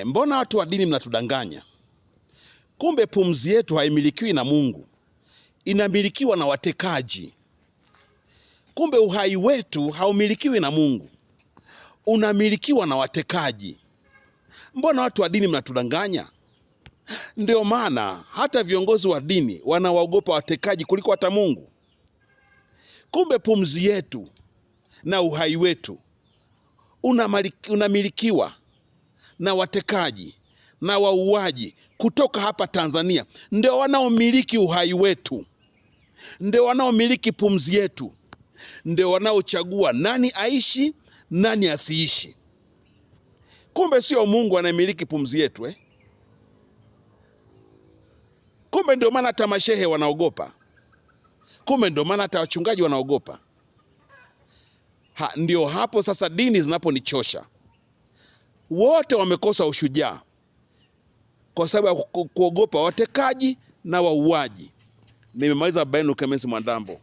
Mbona watu wa dini mnatudanganya? Kumbe pumzi yetu haimilikiwi na Mungu, inamilikiwa na watekaji. Kumbe uhai wetu haumilikiwi na Mungu, unamilikiwa na watekaji. Mbona watu wa dini mnatudanganya? Ndio maana hata viongozi wa dini wanawaogopa watekaji kuliko hata Mungu. Kumbe pumzi yetu na uhai wetu unamilikiwa na watekaji na wauaji kutoka hapa Tanzania. Ndio wanaomiliki uhai wetu, ndio wanaomiliki pumzi yetu, ndio wanaochagua nani aishi, nani asiishi. Kumbe sio Mungu anayemiliki pumzi yetu Kumbe ndio maana hata mashehe wanaogopa. Kumbe ndio maana hata wachungaji wanaogopa. Ndio hapo sasa dini zinaponichosha. Wote wamekosa ushujaa kwa sababu ya kuogopa watekaji na wauaji. Nimemaliza. Benu Clemence Mwandambo.